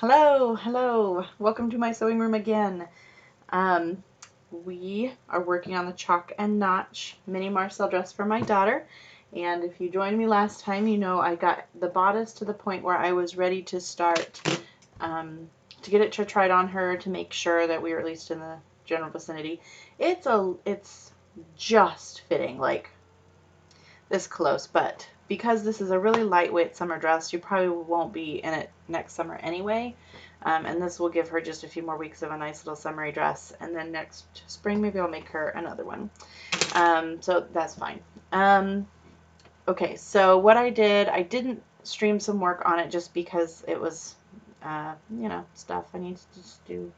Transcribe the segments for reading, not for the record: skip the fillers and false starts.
Hello. Welcome to my sewing room again. We are working on the chalk and notch mini Marcel dress for my daughter. And if you joined me last time, you know I got the bodice to the point where I was ready to start to get it to try it on her to make sure that we were at least in the general vicinity. It's just fitting, like this close, but because this is a really lightweight summer dress, you probably won't be in it next summer anyway. And this will give her just a few more weeks of a nice little summery dress, and then next spring maybe I'll make her another one. So that's fine. Okay, so what I didn't stream some work on it just because it was, stuff I need to just do.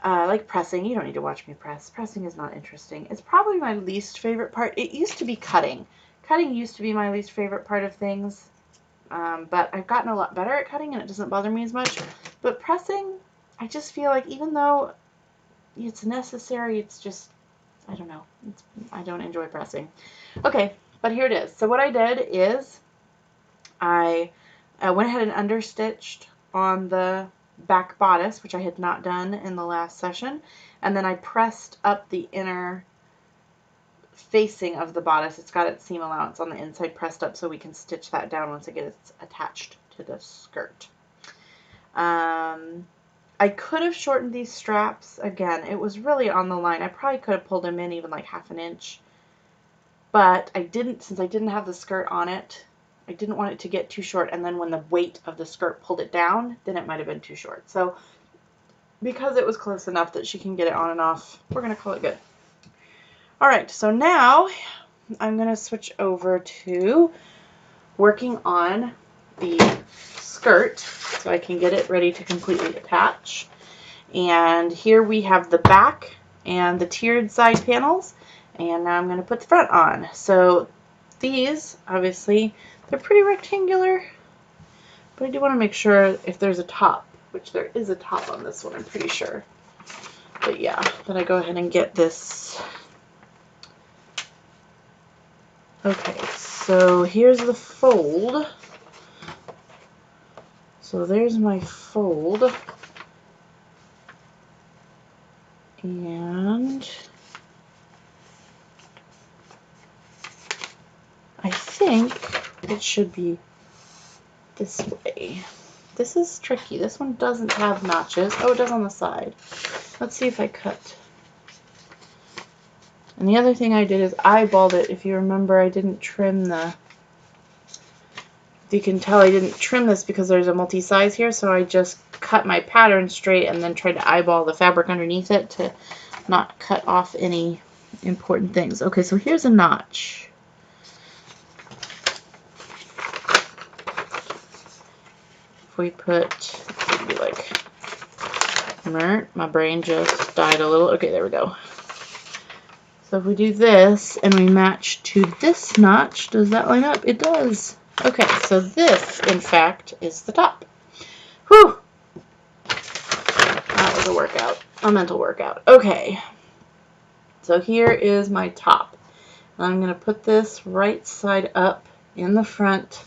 Like pressing. You don't need to watch me press. Pressing is not interesting. It's probably my least favorite part. It used to be cutting. Cutting used to be my least favorite part of things, but I've gotten a lot better at cutting and it doesn't bother me as much. But pressing, I just feel like even though it's necessary, it's just, I don't know. I don't enjoy pressing. Okay, but here it is. So what I did is I went ahead and understitched on the back bodice, which I had not done in the last session, and then I pressed up the inner facing of the bodice. It's got its seam allowance on the inside pressed up so we can stitch that down once it gets attached to the skirt. I could have shortened these straps. Again, it was really on the line. I probably could have pulled them in even like ½ an inch, but I didn't, since I didn't have the skirt on it. I didn't want it to get too short, and then when the weight of the skirt pulled it down, then it might have been too short. So because it was close enough that she can get it on and off, we're going to call it good. All right, so now I'm going to switch over to working on the skirt so I can get it ready to completely attach. And here we have the back and the tiered side panels, and now I'm going to put the front on. So these, obviously, they're pretty rectangular, but I do want to make sure if there's a top, which there is a top on this one, I'm pretty sure. But yeah, then I go ahead and get this. Okay, so here's the fold. So there's my fold. And I think it should be this way. This is tricky. This one doesn't have notches. Oh, it does on the side. Let's see if I cut. And the other thing I did is eyeballed it. If you remember, I didn't trim the... You can tell I didn't trim this because there's a multi-size here, so I just cut my pattern straight and then tried to eyeball the fabric underneath it to not cut off any important things. Okay, so here's a notch. We put, maybe like, my brain just died a little. Okay, there we go. So if we do this and we match to this notch, does that line up? It does. Okay, so this, in fact, is the top. Whew! That was a workout, a mental workout. Okay, so here is my top. I'm going to put this right side up in the front.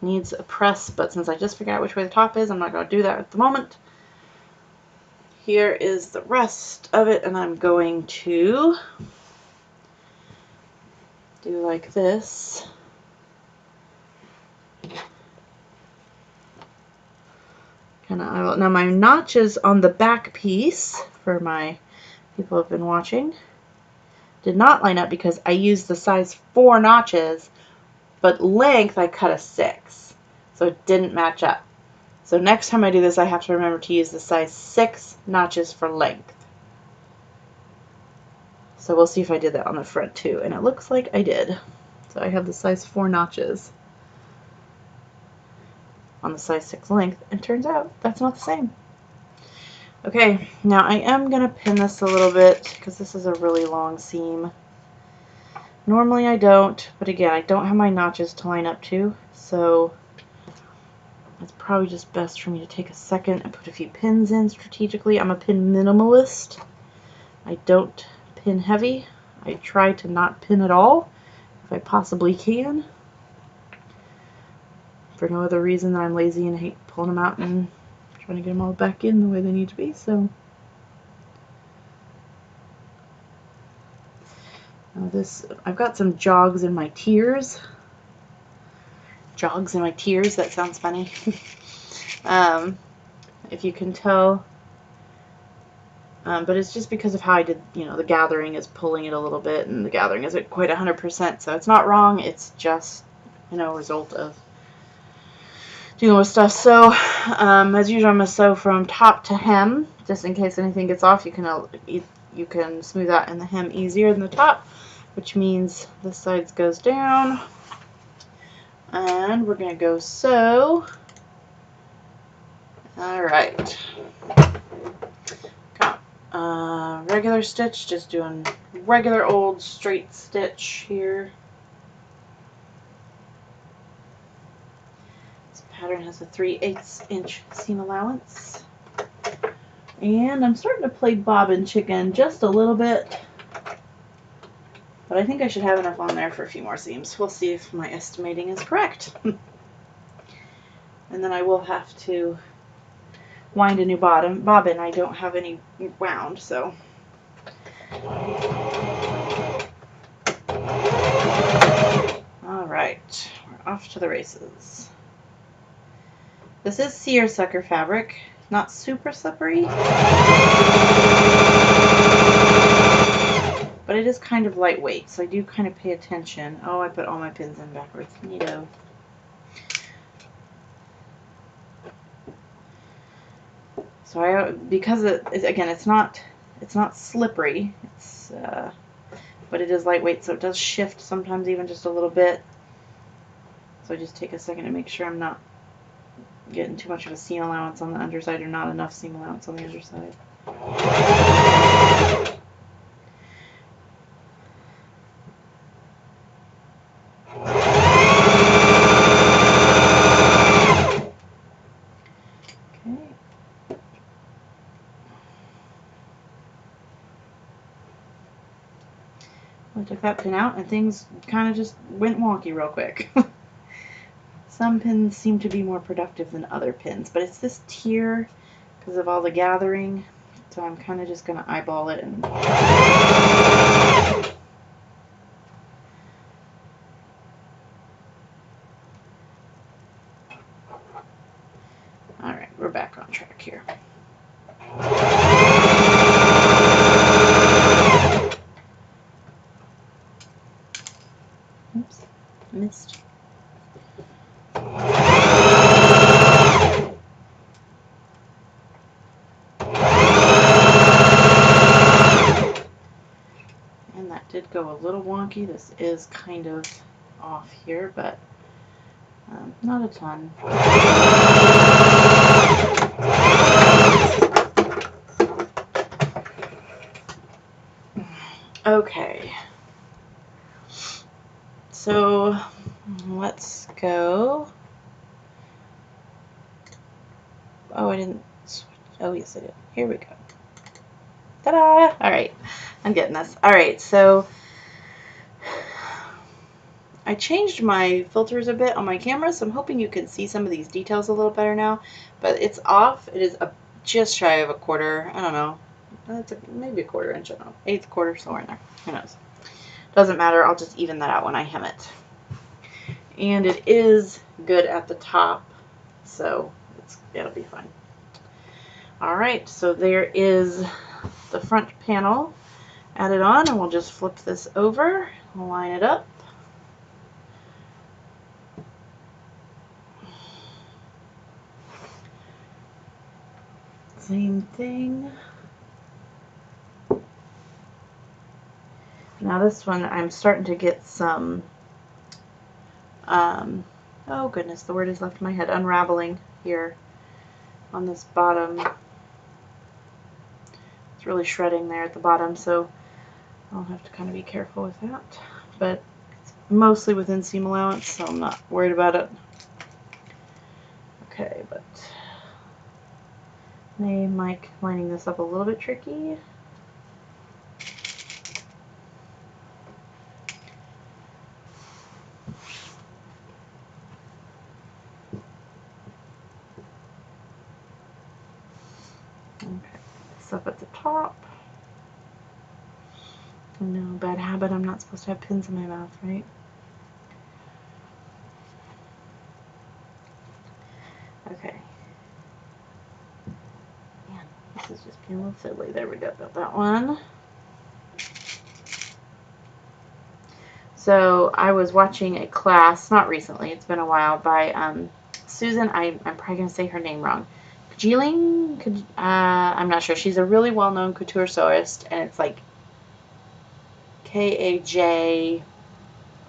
Needs a press, but since I just figured out which way the top is, I'm not going to do that at the moment. Here is the rest of it, and I'm going to do like this. Now my notches on the back piece, for my people who have been watching, did not line up because I used the size 4 notches, but length I cut a 6, so it didn't match up. So next time I do this, I have to remember to use the size 6 notches for length. So we'll see if I did that on the front too, and it looks like I did. So I have the size 4 notches on the size 6 length, and turns out that's not the same. Okay, now I am going to pin this a little bit because this is a really long seam. Normally I don't, but again, I don't have my notches to line up to, so it's probably just best for me to take a second and put a few pins in strategically. I'm a pin minimalist. I don't pin heavy. I try to not pin at all if I possibly can. for no other reason than I'm lazy and hate pulling them out and trying to get them all back in the way they need to be. So now this, I've got some jogs in my tears. Jogs in my tears, that sounds funny. If you can tell, but it's just because of how I did, you know, the gathering is pulling it a little bit, and the gathering isn't quite 100%, so it's not wrong, it's just, you know, a result of dealing with stuff. So, as usual, I'm going to sew from top to hem, just in case anything gets off. You can smooth out in the hem easier than the top, which means this side goes down, and we're going to go sew. Alright, got regular stitch, just doing regular old straight stitch here. This pattern has a 3/8 inch seam allowance. And I'm starting to play bobbin chicken just a little bit, but I think I should have enough on there for a few more seams. We'll see if my estimating is correct. And then I will have to wind a new bobbin. I don't have any wound, so. Alright, we're off to the races. This is seersucker fabric, not super slippery, but it is kind of lightweight, so I do kind of pay attention. Oh, I put all my pins in backwards. Neato. So because again, it's not slippery. It's but it is lightweight, so it does shift sometimes, even just a little bit. So I just take a second to make sure I'm not getting too much of a seam allowance on the underside, or not enough seam allowance on the underside. I took that pin out and things kind of just went wonky real quick. Some pins seem to be more productive than other pins, but it's this tier because of all the gathering, so I'm kind of just going to eyeball it. And alright, we're back on track here. Oops, missed. And that did go a little wonky. This is kind of off here, but not a ton. Okay. So let's go. Oh, I didn't switch. Oh, yes, I did. Here we go. Ta-da! Alright, I'm getting this. Alright, so I changed my filters a bit on my camera, so I'm hoping you can see some of these details a little better now. But it's off. It is just shy of a quarter. I don't know. That's maybe a quarter inch. I don't know. Eighth quarter, somewhere in there. Who knows? Doesn't matter. I'll just even that out when I hem it. And it is good at the top, so it'll be fine. Alright, so there is the front panel added on, and we'll just flip this over, line it up. Same thing. Now this one, I'm starting to get some, oh goodness, the word has left my head, unraveling here on this bottom. It's really shredding there at the bottom, so I'll have to kind of be careful with that. But it's mostly within seam allowance, so I'm not worried about it. Okay, but may make lining this up a little bit tricky. this up at the top. No, bad habit, I'm not supposed to have pins in my mouth, right? Okay. Man, this is just being a little fiddly. There we go, got that one. So I was watching a class, not recently, it's been a while, by Susan, I'm probably going to say her name wrong. Kajiling? I'm not sure. She's a really well-known couture sewist, and it's like K-A-J,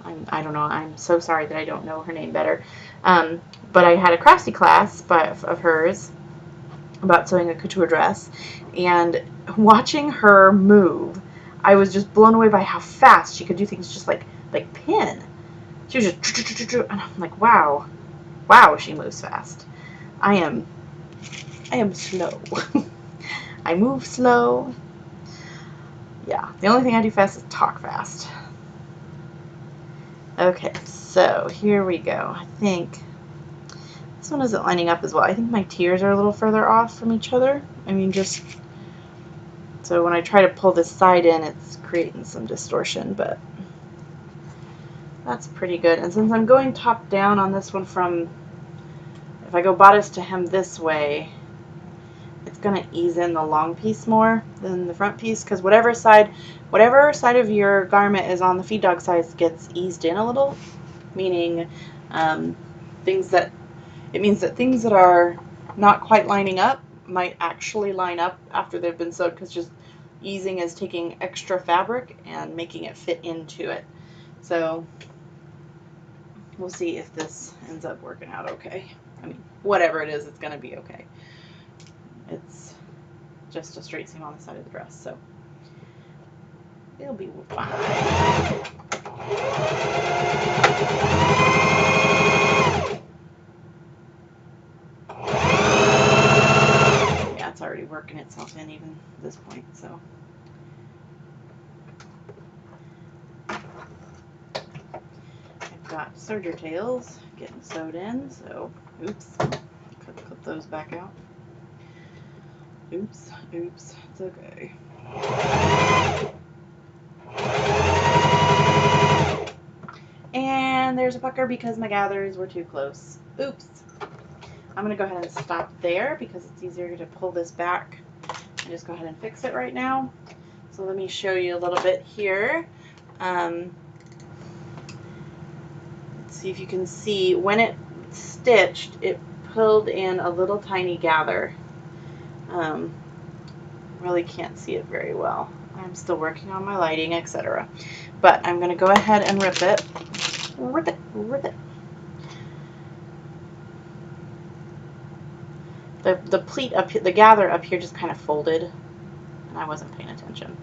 I don't know, I'm so sorry that I don't know her name better. But I had a craftsy class of hers about sewing a couture dress, and watching her move, I was just blown away by how fast she could do things just like pin. She was just, and I'm like, wow, she moves fast. I am slow. I move slow. Yeah, the only thing I do fast is talk fast. Okay, so here we go. I think this one isn't lining up as well. I think my tiers are a little further off from each other. I mean, just so when I try to pull this side in, it's creating some distortion, but that's pretty good. And since I'm going top down on this one from, if I go bodice to hem this way, it's going to ease in the long piece more than the front piece, because whatever side of your garment is on the feed dog size gets eased in a little, meaning it means that things that are not quite lining up might actually line up after they've been sewed, because just easing is taking extra fabric and making it fit into it. So we'll see if this ends up working out okay. I mean, whatever it is, it's going to be okay. It's just a straight seam on the side of the dress, so it'll be fine. Yeah, it's already working itself in even at this point, so. I've got serger tails getting sewed in, so oops, cut those back out. Oops, it's okay. And there's a pucker because my gathers were too close. Oops. I'm going to go ahead and stop there because it's easier to pull this back and just go ahead and fix it right now. So let me show you a little bit here. Let's see if you can see when it stitched, it pulled in a little tiny gather. Really can't see it very well. I'm still working on my lighting, etc. But I'm going to go ahead and rip it. Rip it. The pleat up here, the gather up here just kind of folded, and I wasn't paying attention.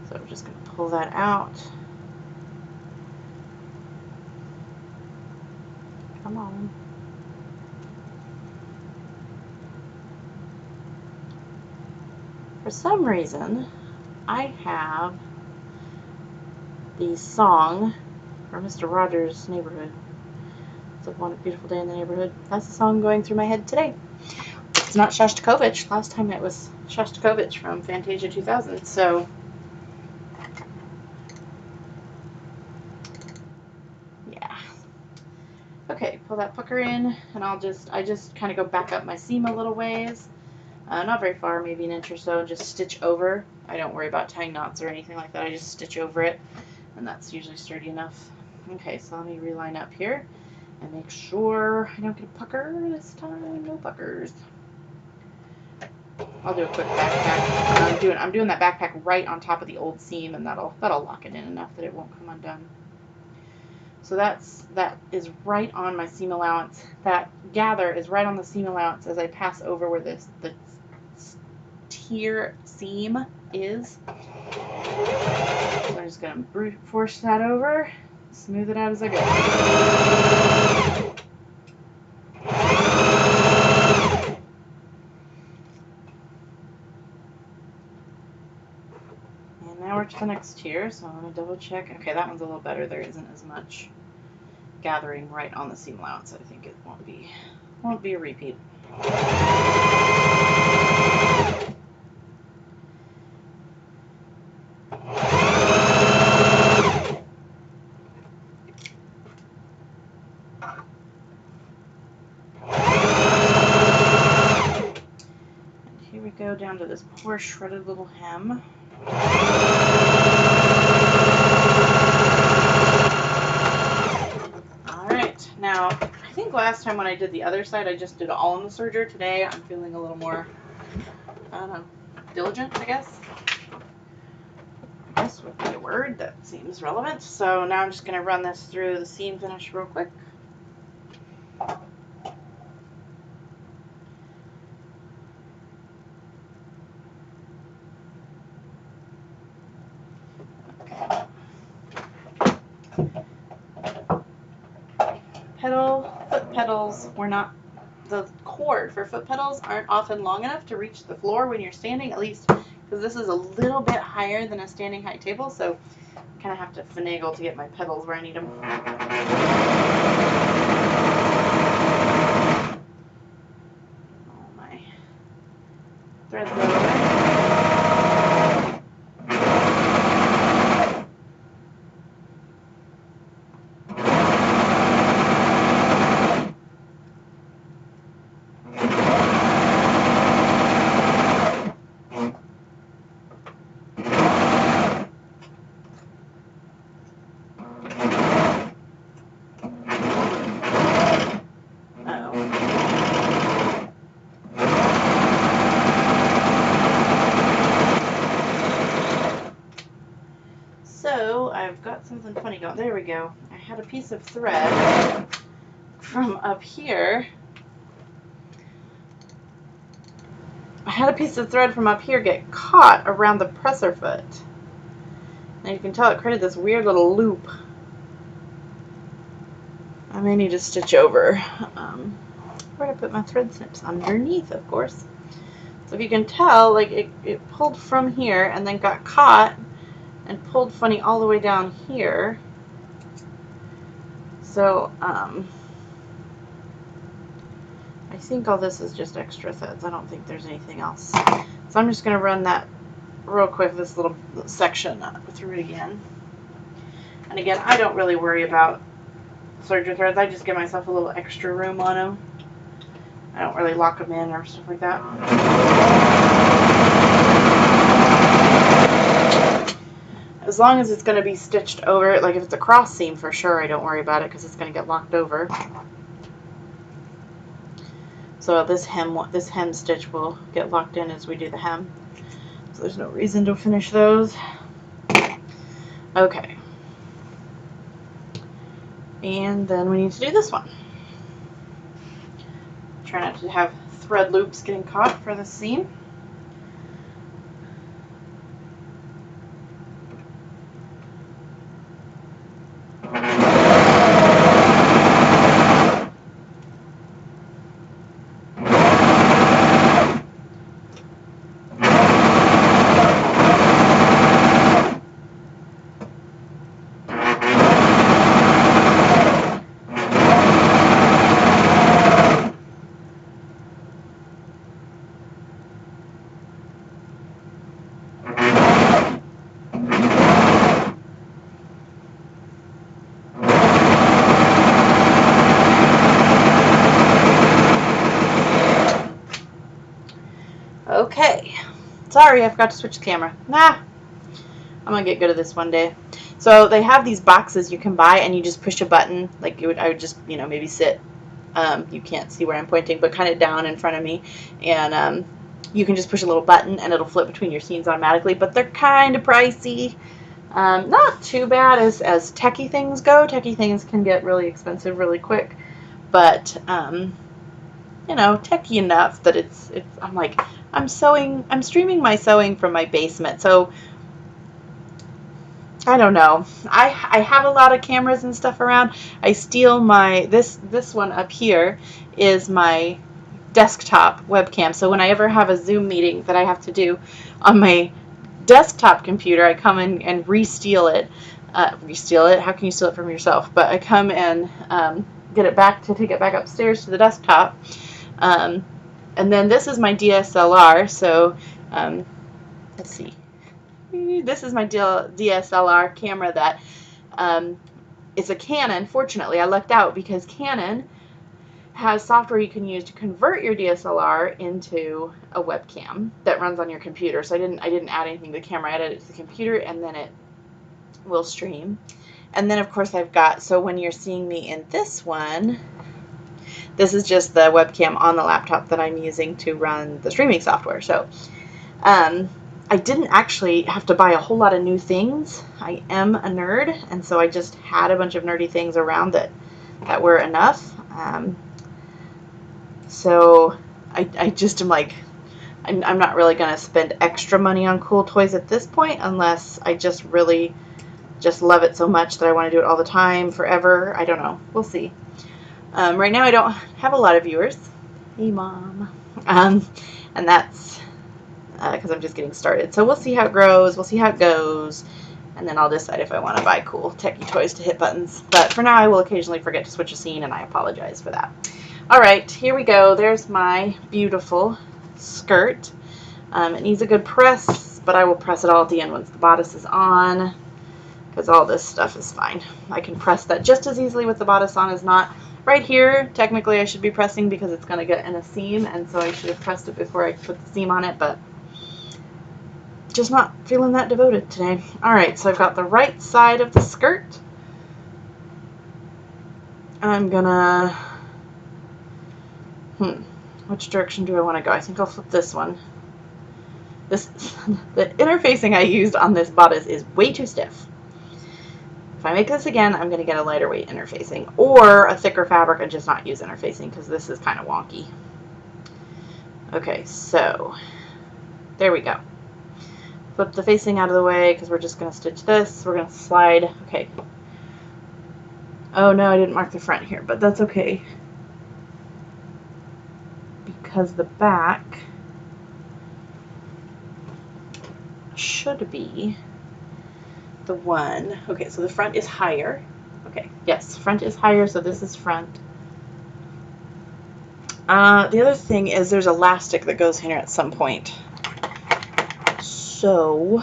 So I'm just going to pull that out. Come on. For some reason, I have the song for Mr. Rogers' Neighborhood. It's a beautiful day in the neighborhood. That's the song going through my head today. It's not Shostakovich. Last time it was Shostakovich from Fantasia 2000. So yeah. Okay, pull that pucker in, and I just kind of go back up my seam a little ways. Not very far, maybe an inch or so, and just stitch over. I don't worry about tying knots or anything like that. I just stitch over it, and that's usually sturdy enough. Okay, so let me reline up here and make sure I don't get a pucker this time. No puckers. I'll do a quick backpack. I'm doing that backpack right on top of the old seam, and that'll lock it in enough that it won't come undone. So that is right on my seam allowance. That gather is right on the seam allowance as I pass over where the tier seam is. So I'm just going to brute force that over, smooth it out as I go. And now we're to the next tier, so I'm going to double check. Okay, that one's a little better. There isn't as much gathering right on the seam allowance. I think it won't be a repeat. this poor shredded little hem. Alright, now I think last time when I did the other side I just did all on the serger. Today I'm feeling a little more, I don't know, diligent, I guess. I guess would be a word that seems relevant. So now I'm just going to run this through the seam finish real quick. Foot pedals were not, the cord for foot pedals aren't often long enough to reach the floor when you're standing, at least because this is a little bit higher than a standing height table, so I kind of have to finagle to get my pedals where I need them. Oh, my threads go away. So I've got something funny going. There we go. I had a piece of thread from up here. Get caught around the presser foot. And you can tell it created this weird little loop. I may need to stitch over. Where did I put my thread snips? Underneath, of course. So if you can tell, like it pulled from here and then got caught and pulled funny all the way down here. So I think all this is just extra threads. I don't think there's anything else. So I'm just going to run that real quick, this little section through it again. And again, I don't really worry about serger threads. I just give myself a little extra room on them. I don't really lock them in or stuff like that. As long as it's going to be stitched over, like if it's a cross seam for sure, I don't worry about it because it's going to get locked over. So this hem stitch will get locked in as we do the hem. So there's no reason to finish those. Okay. And then we need to do this one. Try not to have thread loops getting caught for the seam. Okay, sorry, I forgot to switch the camera. I'm gonna get good at this one day. So they have these boxes you can buy, and you just push a button. Like I would just, maybe sit. You can't see where I'm pointing, but kind of down in front of me, and you can just push a little button, and it'll flip between your seams automatically. But they're kind of pricey. Not too bad as techie things go. Techie things can get really expensive really quick, but techie enough that it's I'm like, I'm streaming my sewing from my basement, so I don't know. I have a lot of cameras and stuff around. I steal my this one up here is my desktop webcam, so when I ever have a Zoom meeting that I have to do on my desktop computer, I come in and re-steal it. Re-steal it? How can you steal it from yourself? But I come and take it back upstairs to the desktop. And then this is my DSLR, so let's see. This is my DSLR camera that is a Canon. Fortunately, I lucked out because Canon has software you can use to convert your DSLR into a webcam that runs on your computer. So I didn't add anything to the camera. I added it to the computer, and then it will stream. And then of course I've got, so when you're seeing me in this one, this is just the webcam on the laptop that I'm using to run the streaming software. So I didn't actually have to buy a whole lot of new things. I am a nerd, and so I just had a bunch of nerdy things around that were enough. So I just am like, I'm not really going to spend extra money on cool toys at this point unless I just really just love it so much that I want to do it all the time, forever. I don't know. We'll see. Right now I don't have a lot of viewers. Hey, Mom. And that's because I'm just getting started. So we'll see how it grows. We'll see how it goes. And then I'll decide if I want to buy cool techie toys to hit buttons. But for now, I will occasionally forget to switch a scene, and I apologize for that. All right, here we go. There's my beautiful skirt. It needs a good press, but I will press it all at the end once the bodice is on, because all this stuff is fine. I can press that just as easily with the bodice on as not. Right here, technically I should be pressing because it's going to get in a seam, and so I should have pressed it before I put the seam on it, but just not feeling that devoted today. All right, so I've got the right side of the skirt. I'm gonna, which direction do I want to go? I think I'll flip this one. The interfacing I used on this bodice is way too stiff. If I make this again, I'm going to get a lighter weight interfacing, or a thicker fabric and just not use interfacing, because this is kind of wonky. Okay, so there we go. Flip the facing out of the way, because we're just going to stitch this. We're going to slide. Okay. Oh no, I didn't mark the front here, but that's okay, because the back should be the one. Okay, so the front is higher. Okay, yes, front is higher, so this is front. The other thing is there's elastic that goes here at some point. So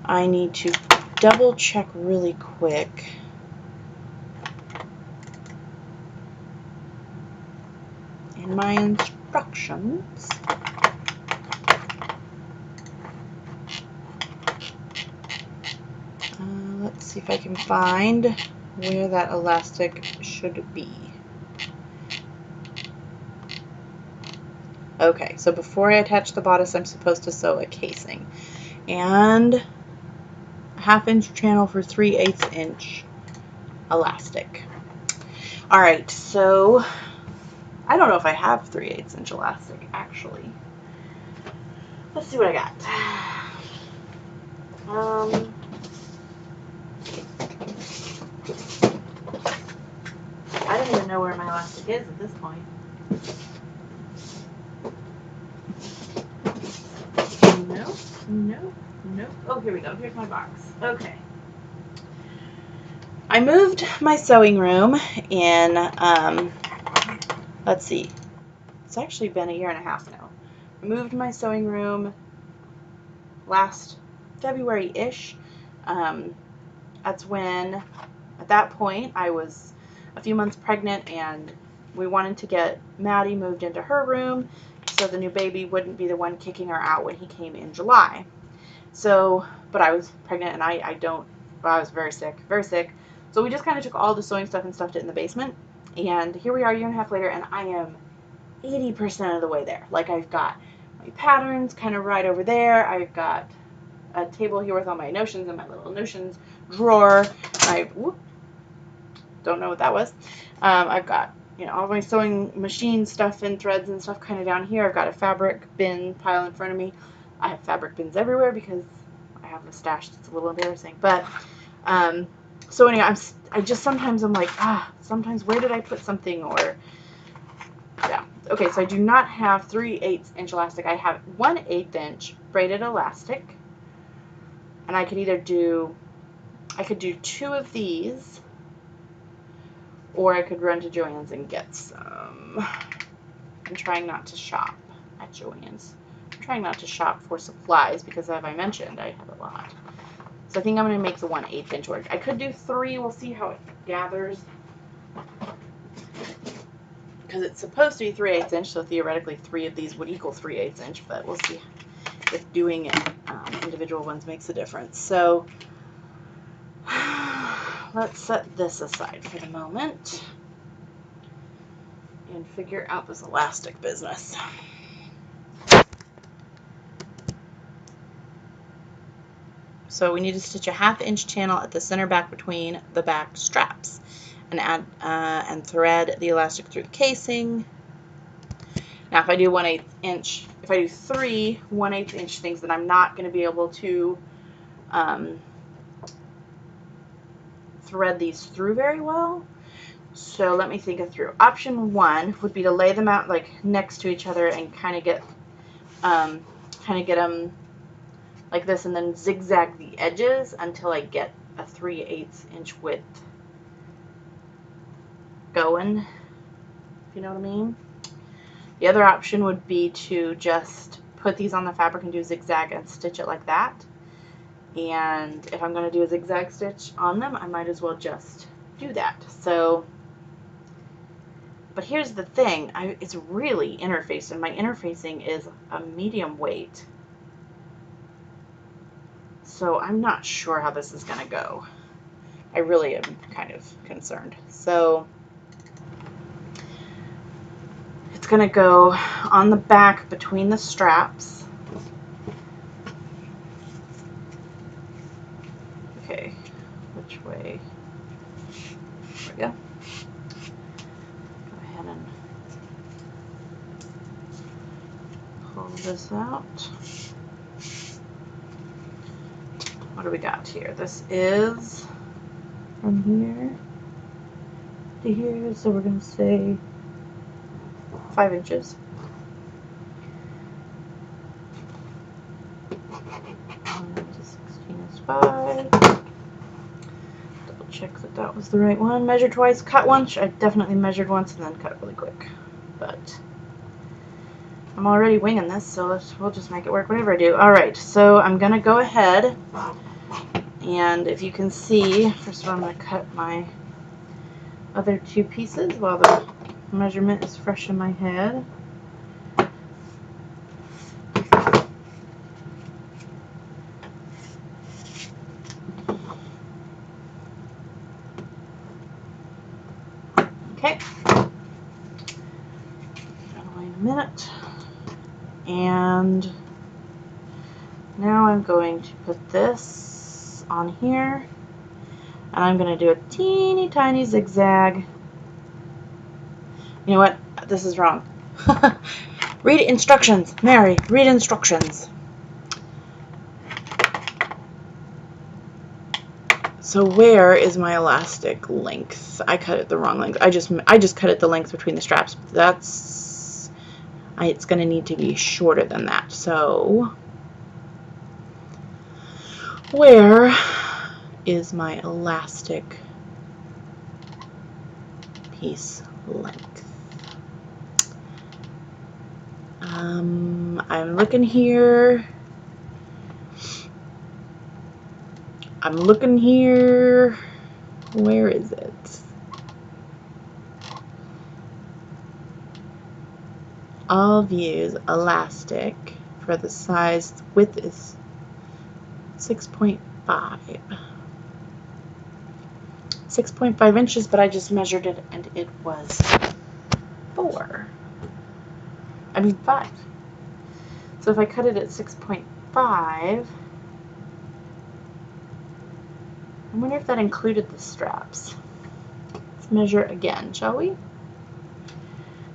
I need to double check really quick. In my instructions. Let's see if I can find where that elastic should be. Okay, so before I attach the bodice, I'm supposed to sew a casing. And a 1/2 inch channel for 3/8 inch elastic. Alright, so I don't know if I have 3/8 inch elastic, actually. Let's see what I got. I don't even know where my elastic is at this point. No. Oh, here we go. Here's my box. Okay. I moved my sewing room in, let's see. It's actually been 1.5 years now. I moved my sewing room last February-ish. That's when, at that point, I was a few months pregnant, and we wanted to get Maddie moved into her room so the new baby wouldn't be the one kicking her out when he came in July. So, but I was pregnant, and I was very sick. So we just kind of took all the sewing stuff and stuffed it in the basement. And here we are 1.5 years later, and I am 80% of the way there. Like, I've got my patterns kind of right over there. I've got a table here with all my notions and my little notions drawer. Don't know what that was. I've got, all my sewing machine stuff and threads and stuff kind of down here. I've got a fabric bin pile in front of me. I have fabric bins everywhere because I have a stash that's a little embarrassing. But, so anyway, sometimes I'm like, sometimes where did I put something, or, yeah. Okay, so I do not have 3/8 inch elastic. I have 1/8 inch braided elastic. And I could either do 2 of these, or I could run to Joann's and get some. I'm trying not to shop at Joann's. I'm trying not to shop for supplies because, as I mentioned, I have a lot. So I think I'm going to make the 1/8 inch work. I could do 3. We'll see how it gathers. because it's supposed to be 3/8 inch, so theoretically 3 of these would equal 3/8 inch, but we'll see if doing it individual ones makes a difference. So let's set this aside for the moment and figure out this elastic business. So we need to stitch a 1/2 inch channel at the center back between the back straps and add and thread the elastic through the casing. Now if I do 1/8 inch, if I do 3 1/8 inch things, then I'm not going to be able to thread these through very well. So let me think it through. Option 1 would be to lay them out like next to each other and kind of get them like this, and then zigzag the edges until I get a 3/8 inch width going, if you know what I mean. The other option would be to just put these on the fabric and do zigzag and stitch it like that. And if I'm going to do a zigzag stitch on them, I might as well just do that. So, but here's the thing, it's really interfaced, and my interfacing is a medium weight. So I'm not sure how this is going to go. I really am kind of concerned. So it's going to go on the back between the straps. Okay, which way? There we go. Go ahead and pull this out. What do we got here? This is from here to here, so we're going to say 5 inches. And 16 is 5. Double check that that was the right one. Measure twice, cut once. I definitely measured once and then cut really quick. But I'm already winging this, so we'll just make it work whatever I do. Alright, so I'm going to go ahead, and if you can see, first of all I'm going to cut my other 2 pieces while the measurement is fresh in my head. Okay, that'll wait a minute. And now I'm going to put this on here, and I'm going to do a teeny tiny zigzag. You know what? This is wrong. Read instructions. Mary, read instructions. So where is my elastic length? I cut it the wrong length. I just cut it the length between the straps. That's it's going to need to be shorter than that. So where is my elastic piece length? I'm looking here. I'm looking here. Where is it? All views, elastic for the size width is 6.5. 6.5 inches, but I just measured it and it was 5. So if I cut it at 6.5, I wonder if that included the straps. Let's measure again, shall we?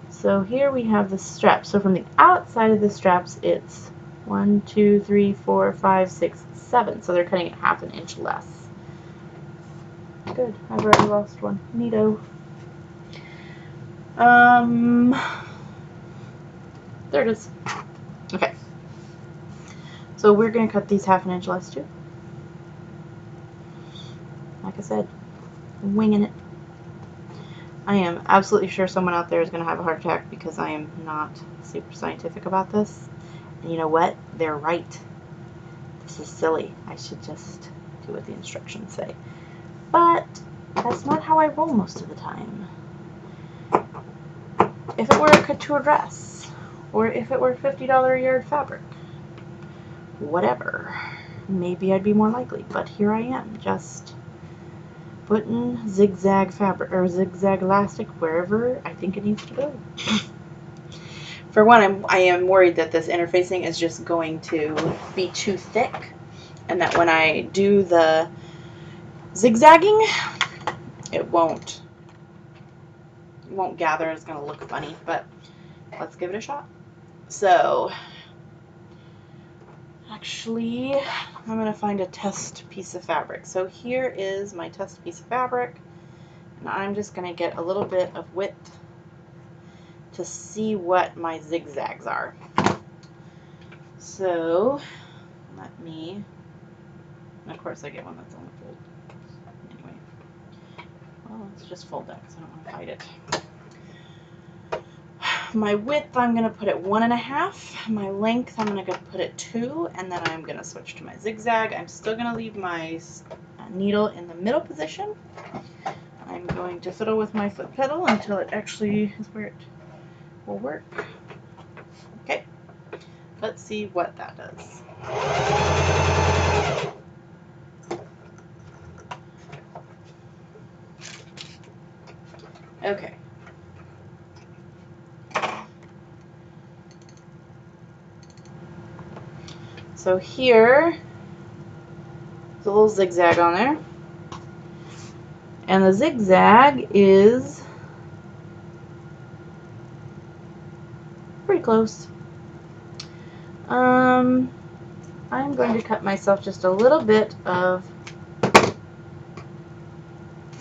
So here we have the straps. So from the outside of the straps, it's 1, 2, 3, 4, 5, 6, 7. So they're cutting it 1/2 inch less. Good. I've already lost one. Neato. There it is. Okay. So we're going to cut these 1/2 inch less too. Like I said, winging it. I am absolutely sure someone out there is going to have a heart attack because I am not super scientific about this. And you know what? They're right. This is silly. I should just do what the instructions say. But that's not how I roll most of the time. if it were a couture dress, or if it were $50 a yard fabric, whatever, maybe I'd be more likely. But here I am, just putting zigzag fabric or zigzag elastic wherever I think it needs to go. For one, I am worried that this interfacing is just going to be too thick, and that when I do the zigzagging, it won't gather. It's going to look funny, but let's give it a shot. So actually, I'm going to find a test piece of fabric. So here is my test piece of fabric, and I'm just going to get a little bit of width to see what my zigzags are. So let me, and of course I get one that's on the fold. Anyway, well, let's just fold that because I don't want to fight it. My width I'm going to put at 1.5. My length I'm going to put at 2, and then I'm going to switch to my zigzag. I'm still going to leave my needle in the middle position. I'm going to fiddle with my foot pedal until it actually is where it will work. Okay, let's see what that does. Okay. So here, there's a little zigzag on there. And the zigzag is pretty close. I'm going to cut myself just a little bit of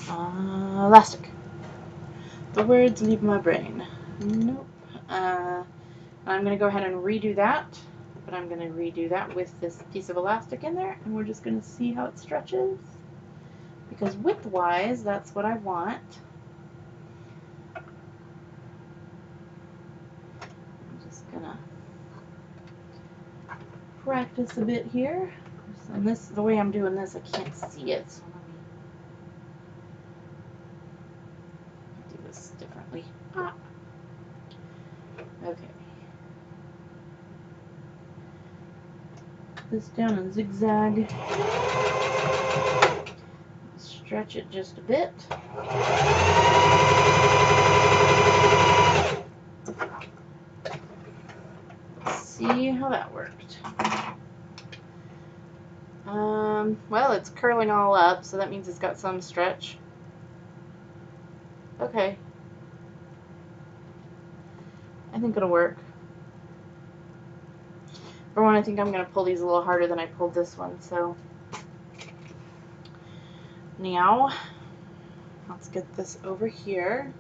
elastic. The words leave my brain. Nope. I'm going to go ahead and redo that, but I'm going to redo that with this piece of elastic in there, and we're just going to see how it stretches, because width-wise, that's what I want. I'm just going to practice a bit here. And this, the way I'm doing this, I can't see it, so let me do this differently. Okay. Put this down and zigzag. Stretch it just a bit. Let's see how that worked. Well, it's curling all up, so that means it's got some stretch. Okay. I think it'll work. For one, I think I'm going to pull these a little harder than I pulled this one, so now let's get this over here.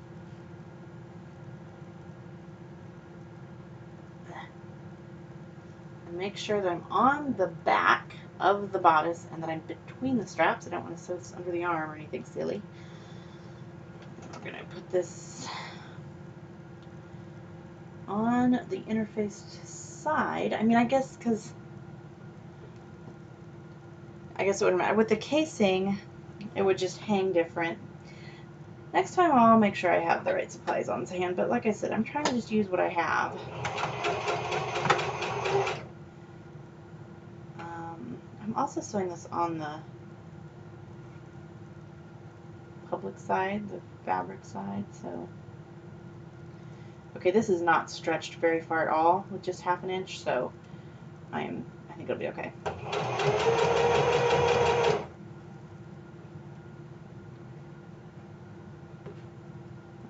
And make sure that I'm on the back of the bodice and that I'm between the straps. I don't want to sew this under the arm or anything silly. We're going to put this on the interfaced side. I mean, I guess because it wouldn't matter. With the casing, it would just hang different. Next time I'll make sure I have the right supplies on hand, but like I said, I'm trying to just use what I have. I'm also sewing this on the public side, the fabric side, so. Okay, this is not stretched very far at all with just 1/2 inch, so I think it'll be okay.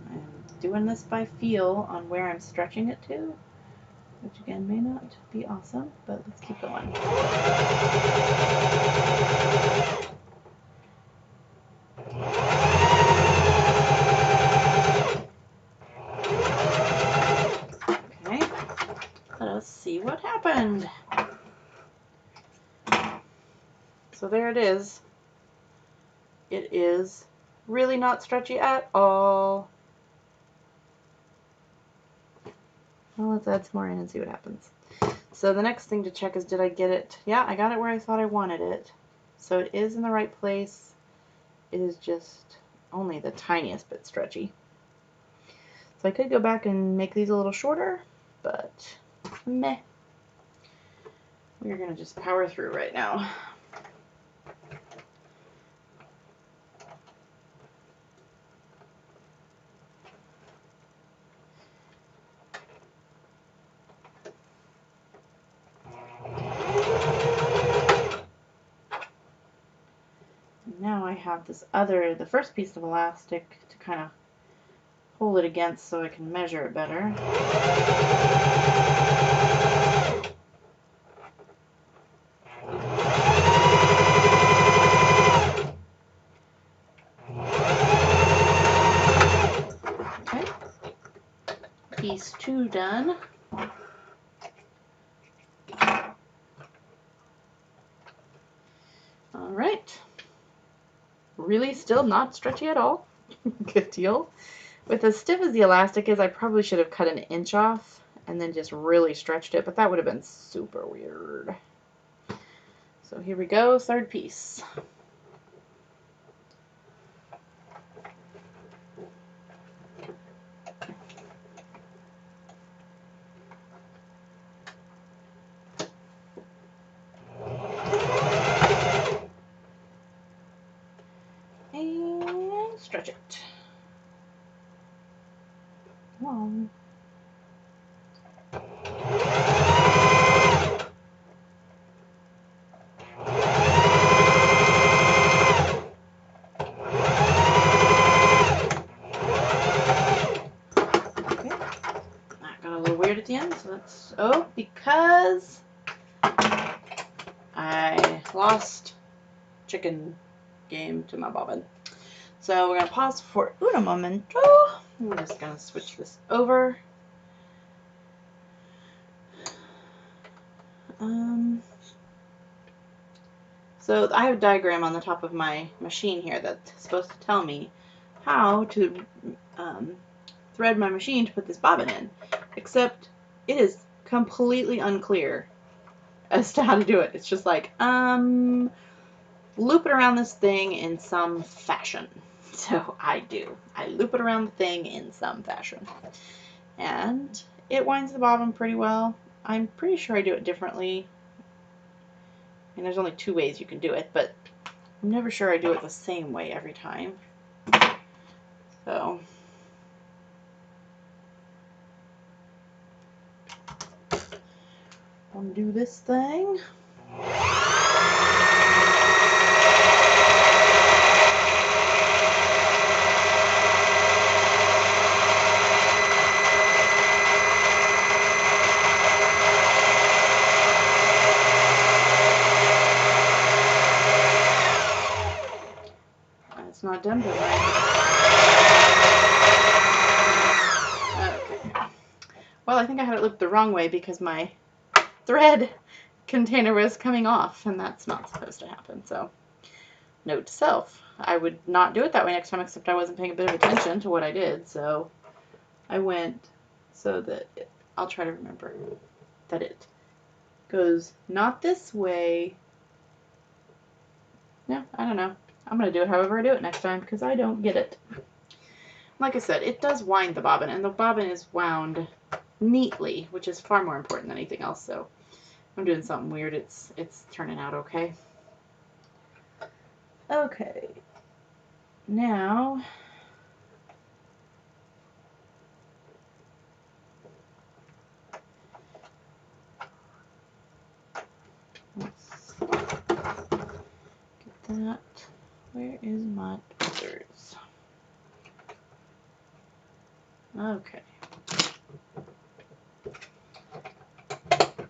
I'm doing this by feel on where I'm stretching it to, which again may not be awesome, but let's keep going. Okay, let us see what happened. So there it is. It is really not stretchy at all. Well, let's add some more in and see what happens. So the next thing to check is, did I get it? Yeah, I got it where I thought I wanted it. So it is in the right place. It is just only the tiniest bit stretchy. So I could go back and make these a little shorter, but meh. We're going to just power through right now. Now I have this the first piece of elastic to kind of hold it against so I can measure it better. Okay, piece 2 done. All right, really still not stretchy at all. Good deal. With as stiff as the elastic is, I probably should have cut an inch off and then just really stretched it, but that would have been super weird. So here we go, third piece. And stretch it. Come on. At the end, so that's because I lost chicken game to my bobbin. So we're gonna pause for un momento. I'm just gonna switch this over. So I have a diagram on the top of my machine here that's supposed to tell me how to thread my machine to put this bobbin in, except it is completely unclear as to how to do it. It's just like, loop it around this thing in some fashion. So I do. I loop it around the thing in some fashion. And it winds the bobbin pretty well. I'm pretty sure I do it differently. And there's only 2 ways you can do it, but I'm never sure I do it the same way every time. So undo this thing. It's not done, but okay. Well, I think I had it looped the wrong way because my thread container was coming off, and that's not supposed to happen. So, note to self: I would not do it that way next time, except I wasn't paying a bit of attention to what I did. So, I went so that I'll try to remember that it goes not this way. No, I don't know. I'm going to do it however I do it next time because I don't get it. Like I said, it does wind the bobbin, and the bobbin is wound neatly, which is far more important than anything else. So I'm doing something weird. It's turning out okay. Okay. Now let's get that. Where is my tweezers? Okay.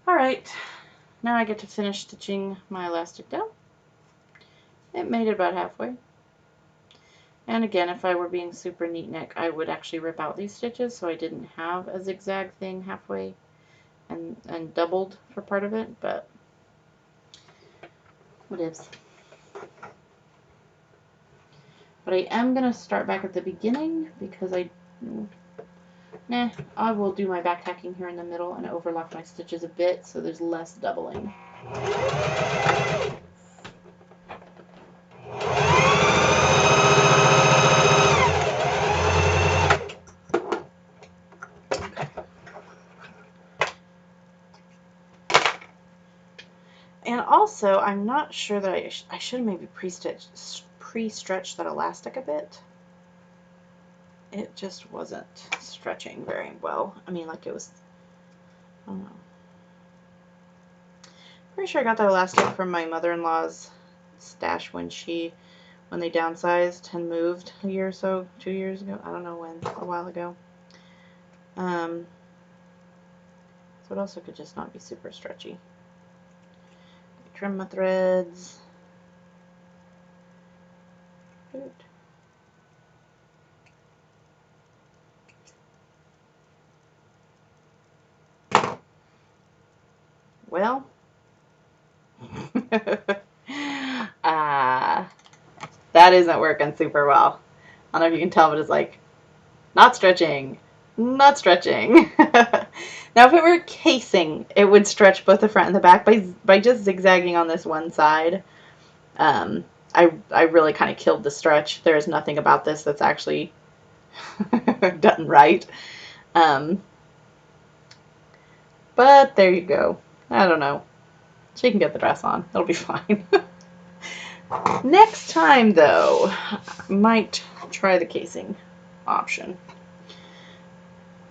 Alright, now I get to finish stitching my elastic down. It made it about halfway. And again, if I were being super neat-neck, I would actually rip out these stitches so I didn't have a zigzag thing halfway and doubled for part of it, but whatevs. But I am going to start back at the beginning because I will do my back tacking here in the middle and overlock my stitches a bit so there's less doubling. So I'm not sure that I should have maybe pre-stretched that elastic a bit. It just wasn't stretching very well. I mean, like it was, I don't know. Pretty sure I got that elastic from my mother-in-law's stash when they downsized and moved a year or so, 2 years ago. I don't know when, a while ago. So it also could just not be super stretchy. Trim my threads. Good. Well, that isn't working super well. I don't know if you can tell, but it's like not stretching, not stretching. Now, if it were casing, it would stretch both the front and the back by just zigzagging on this one side. I really kind of killed the stretch. There is nothing about this that's actually done right. But there you go. I don't know. She can get the dress on. It'll be fine. Next time, though, I might try the casing option.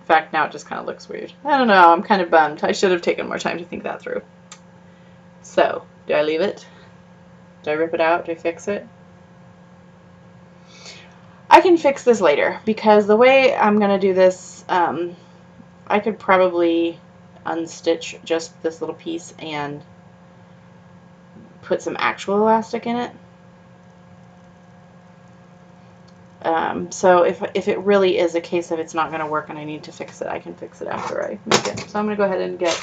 In fact, now it just kind of looks weird. I don't know. I'm kind of bummed. I should have taken more time to think that through. So, do I leave it? Do I rip it out? Do I fix it? I can fix this later, because the way I'm going to do this, I could probably unstitch just this little piece and put some actual elastic in it. So if it really is a case of it's not going to work and I need to fix it, I can fix it after I make it. So I'm going to go ahead and get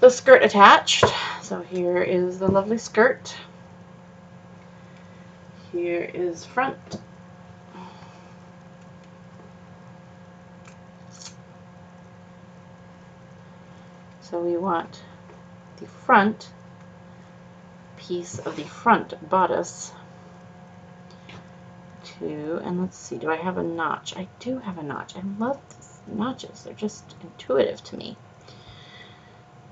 the skirt attached. So here is the lovely skirt. Here is front. So we want the front piece of the front bodice to, and let's see, do I have a notch? I do have a notch. I love these notches. They're just intuitive to me.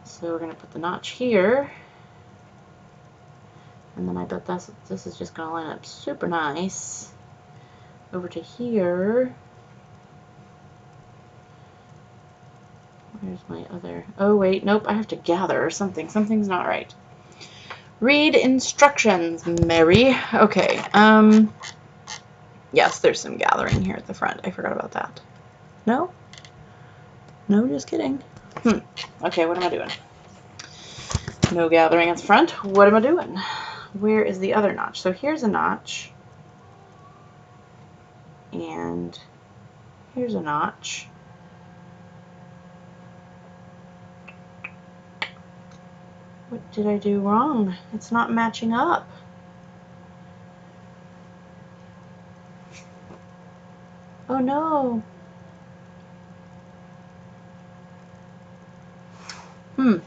So we're going to put the notch here. And then I bet this is just going to line up super nice over to here. Where's my other? Oh, wait. Nope. I have to gather or something. Something's not right. Read instructions, Mary. Okay. Yes, there's some gathering here at the front. I forgot about that. No? No, just kidding. Okay, what am I doing? No gathering at the front. What am I doing? Where is the other notch? So here's a notch. And here's a notch. What did I do wrong? It's not matching up. Oh no. I don't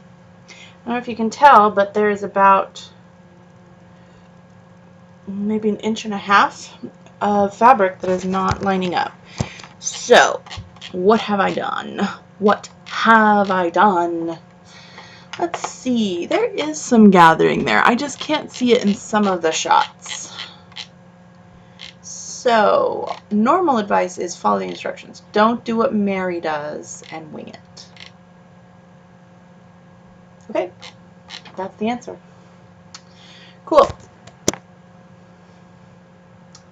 know if you can tell, but there's about maybe 1.5 inches of fabric that is not lining up. So, what have I done? What have I done? Let's see. There is some gathering there. I just can't see it in some of the shots. So, normal advice is follow the instructions. Don't do what Mary does and wing it. Okay, that's the answer. Cool.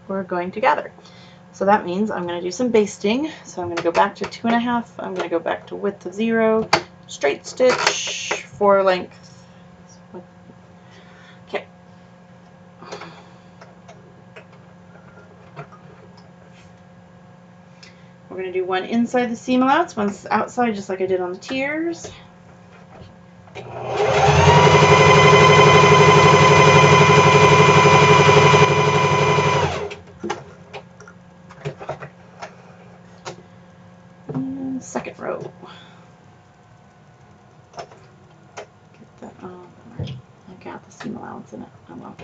We're going to gather. So that means I'm going to do some basting. So I'm going to go back to 2.5. I'm going to go back to width of 0, straight stitch, 4 length. Okay. We're going to do one inside the seam allowance, one outside, just like I did on the tiers. And second row. Get that on. I got the seam allowance in it. Oh well.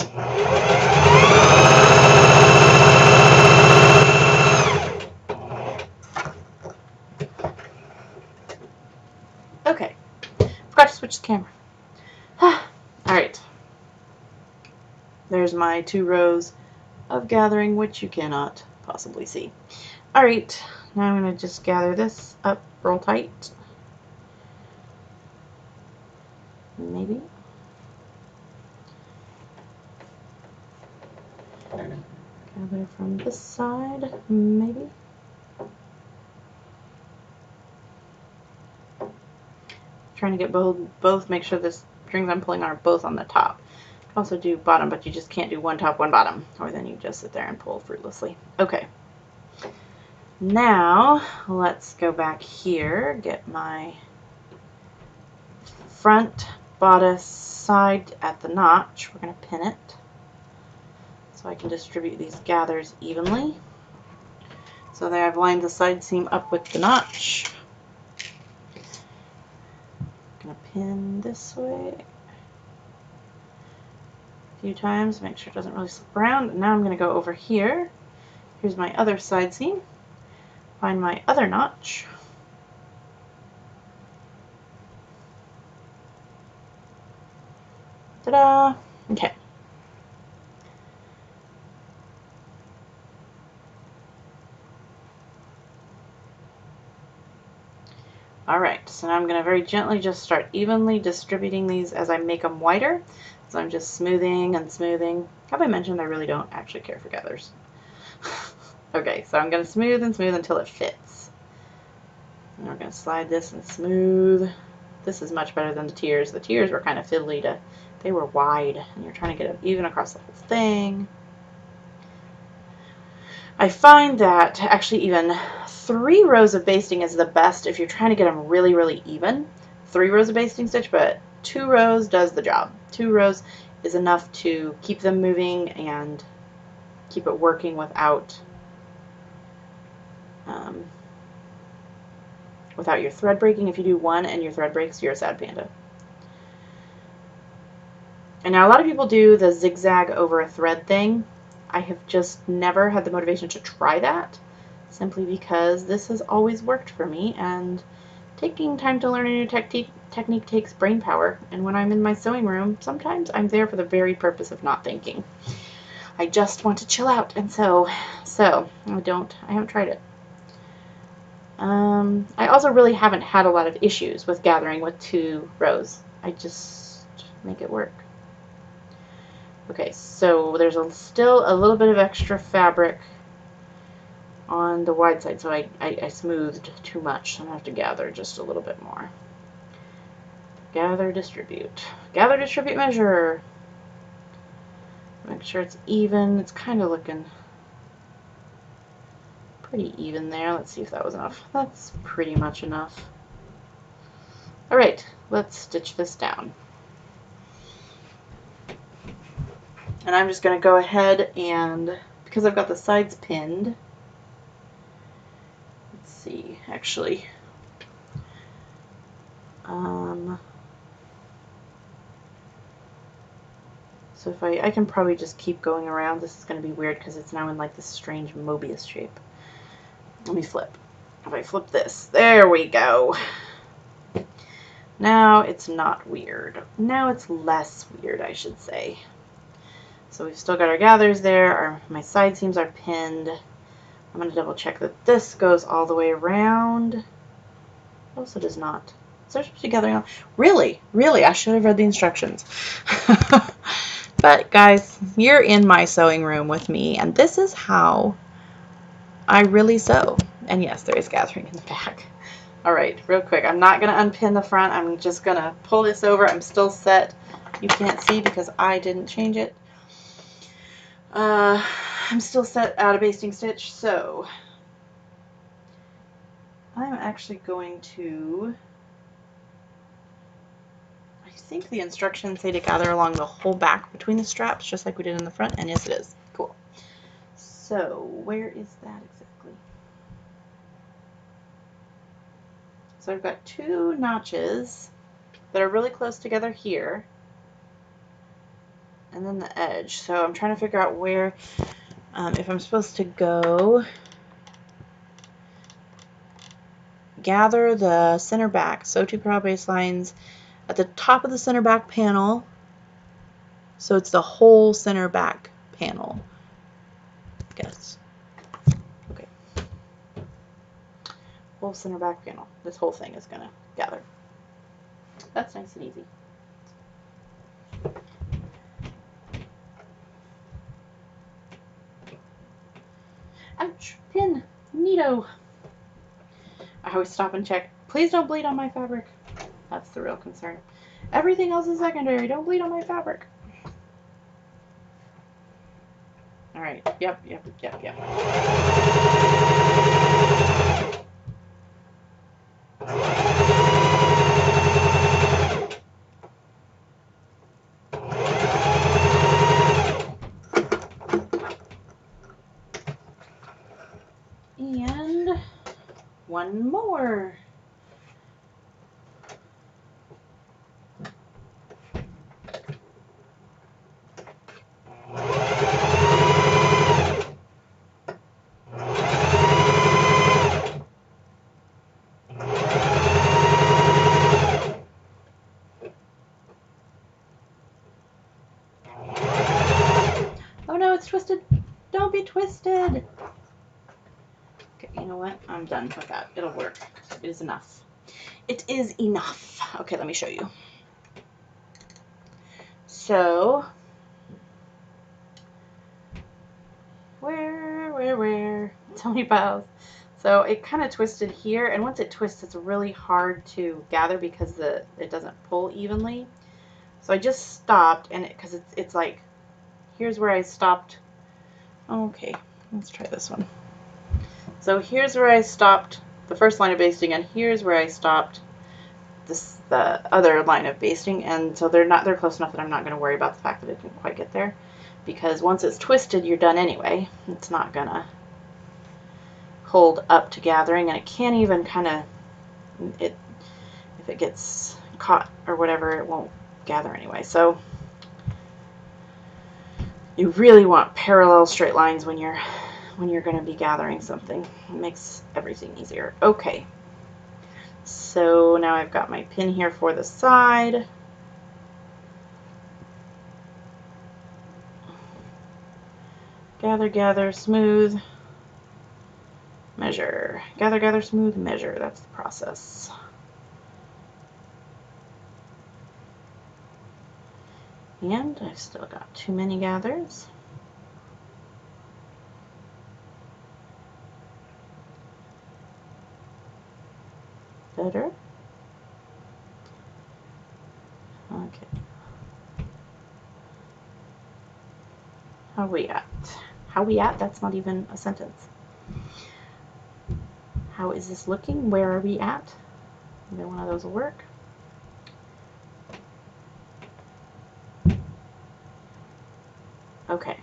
Okay. Forgot to switch the camera. Alright. there's my 2 rows of gathering, which you cannot possibly see. Alright, now I'm going to just gather this up real tight. Maybe. Gather from this side, maybe. Trying to get both, make sure the strings I'm pulling are both on the top. You can also do bottom, but you just can't do one top, one bottom, or then you just sit there and pull fruitlessly. Okay. Now, let's go back here, get my front bodice side at the notch. We're going to pin it so I can distribute these gathers evenly. So there I've lined the side seam up with the notch. Gonna pin this way a few times, make sure it doesn't really slip around. And now I'm gonna go over here. Here's my other side seam. Find my other notch. Ta-da! Okay. Alright, so now I'm going to very gently just start evenly distributing these as I make them wider. So I'm just smoothing and smoothing. Have I mentioned I really don't actually care for gathers? Okay, so I'm going to smooth and smooth until it fits. And we're going to slide this and smooth. This is much better than the tiers. The tiers were kind of fiddly they were wide, and you're trying to get it even across the whole thing. I find that actually even 3 rows of basting is the best if you're trying to get them really, really even. 3 rows of basting stitch, but 2 rows does the job. 2 rows is enough to keep them moving and keep it working without without your thread breaking. If you do 1 and your thread breaks, you're a sad panda. And now a lot of people do the zigzag over a thread thing. I have just never had the motivation to try that, simply because this has always worked for me, and taking time to learn a new technique takes brain power, and when I'm in my sewing room, sometimes I'm there for the very purpose of not thinking. I just want to chill out and sew, so I haven't tried it. I also really haven't had a lot of issues with gathering with 2 rows. I just make it work. Okay, so there's still a little bit of extra fabric on the wide side, so I smoothed too much, so I'm going to have to gather just a little bit more. Gather, distribute. Gather, distribute, measure. Make sure it's even. It's kind of looking pretty even there. Let's see if that was enough. That's pretty much enough. Alright, let's stitch this down. And I'm just going to go ahead and, because I've got the sides pinned, let's see, actually, so if I can probably just keep going around. This is going to be weird because it's now in like this strange Mobius shape. Let me flip. If I flip this, there we go. Now it's not weird. Now it's less weird, I should say. So we've still got our gathers there. My side seams are pinned. I'm going to double check that this goes all the way around. Also does not. Is there supposed to be gathering on? Really? Really? I should have read the instructions. But guys, you're in my sewing room with me, and this is how I really sew. And yes, there is gathering in the back. Alright, real quick. I'm not going to unpin the front. I'm just going to pull this over. I'm still set. You can't see because I didn't change it. I'm still set out of basting stitch, so I'm actually going to, I think the instructions say to gather along the whole back between the straps, just like we did in the front, and yes it is. Cool. So where is that exactly? So I've got 2 notches that are really close together here, and then the edge. So I'm trying to figure out where, if I'm supposed to go gather the center back, sew 2 purl baselines at the top of the center back panel, So it's the whole center back panel, I guess. Okay. Whole center back panel. This whole thing is going to gather. That's nice and easy. Ouch, pin, neato. I always stop and check. Please don't bleed on my fabric. That's the real concern. Everything else is secondary. Don't bleed on my fabric. All right. Yep. And one more. Oh no, it's twisted. Don't be twisted. Okay, you know what? I'm done with that. It'll work. It is enough. It is enough. Okay, let me show you. So, where? So many piles. So it kind of twisted here, and once it twists, it's really hard to gather because it doesn't pull evenly. So I just stopped, and because it's like, here's where I stopped. Okay, let's try this one. So here's where I stopped the first line of basting, and here's where I stopped the other line of basting, and so they're close enough that I'm not going to worry about the fact that it didn't quite get there, because once it's twisted, you're done anyway. It's not gonna hold up to gathering, and it can't even kind of if it gets caught or whatever, it won't gather anyway. So you really want parallel straight lines when you're going to be gathering something. It makes everything easier. Okay, so now I've got my pin here for the side. Gather, smooth, measure. Gather, smooth, measure. That's the process. And I've still got too many gathers. Better. Okay. How we at? How we at? That's not even a sentence. How is this looking? Where are we at? Either one of those will work. Okay.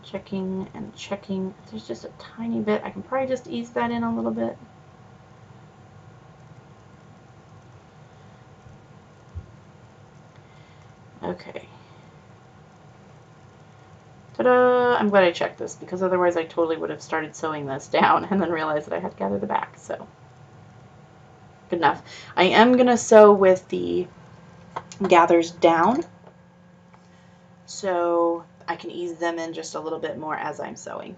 Checking and checking. There's just a tiny bit. I can probably just ease that in a little bit. Okay. Ta-da! I'm glad I checked this, because otherwise I totally would have started sewing this down and then realized that I had to gather the back. So, good enough. I am going to sew with the gathers down, so I can ease them in just a little bit more as I'm sewing.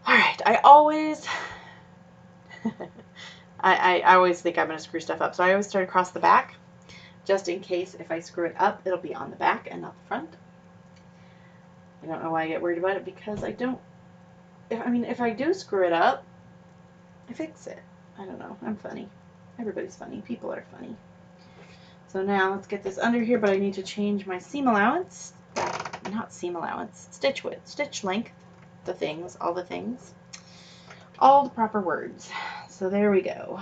Alright, I always I always think I'm going to screw stuff up, so I always start across the back, just in case if I screw it up, it'll be on the back and not the front. I don't know why I get worried about it, because I don't, if I do screw it up, I fix it. I don't know, I'm funny. Everybody's funny. People are funny. So now let's get this under here, but I need to change my seam allowance. Not seam allowance, stitch width, stitch length, the things, all the things. All the proper words. So there we go.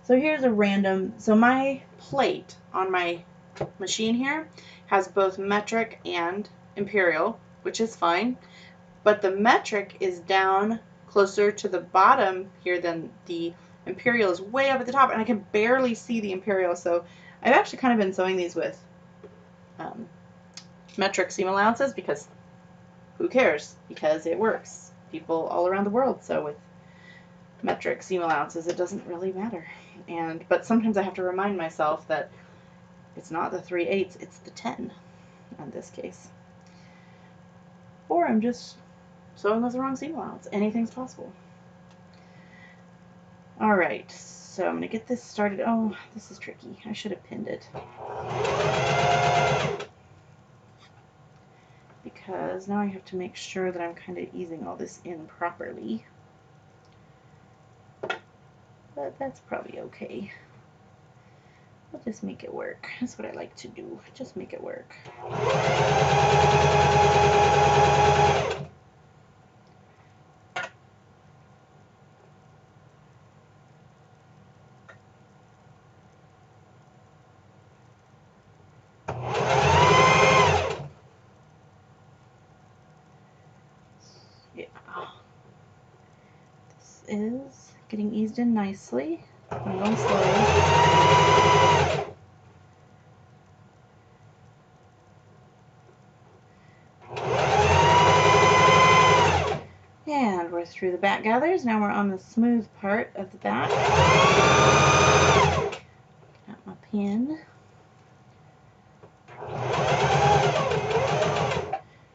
So here's a random, so my plate on my machine here has both metric and imperial, which is fine, but the metric is down closer to the bottom here than the imperial is way up at the top, and I can barely see the imperial. So I've actually kind of been sewing these with metric seam allowances, because who cares? Because it works. People all around the world sew with metric seam allowances. It doesn't really matter. But sometimes I have to remind myself that it's not the 3/8, it's the 10 in this case. Or I'm just sewing with the wrong seam allowance. Anything's possible. Alright, so I'm going to get this started. Oh, this is tricky. I should have pinned it. Because now I have to make sure that I'm kind of easing all this in properly. But that's probably okay. I'll just make it work. That's what I like to do. Just make it work. Yeah. This is getting eased in nicely. I'm going slowly. And we're through the back gathers. Now we're on the smooth part of the back. Got my pin.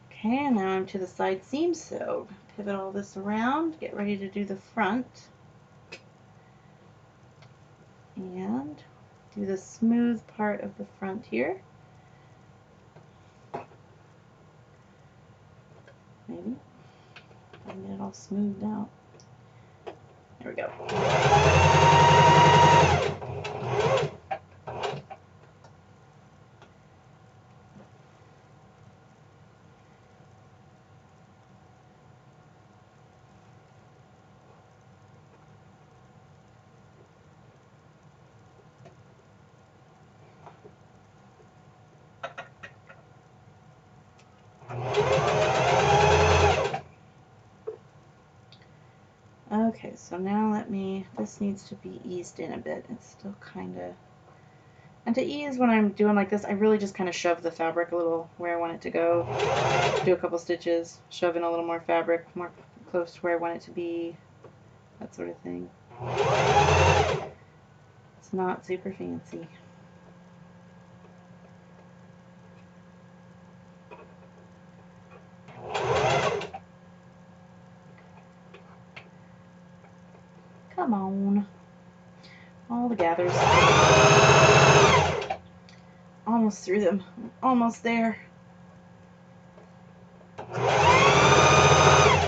Okay, and now I'm to the side seam, so pivot all this around, get ready to do the front. And do the smooth part of the front here. Maybe. I can get it all smoothed out. There we go. Okay, so now this needs to be eased in a bit. It's still kind of, and to ease when I'm doing like this, I really just kind of shove the fabric a little where I want it to go. Do a couple stitches, shove in a little more fabric, more close to where I want it to be, that sort of thing. It's not super fancy. Come on. All the gathers. Almost through them. Almost there.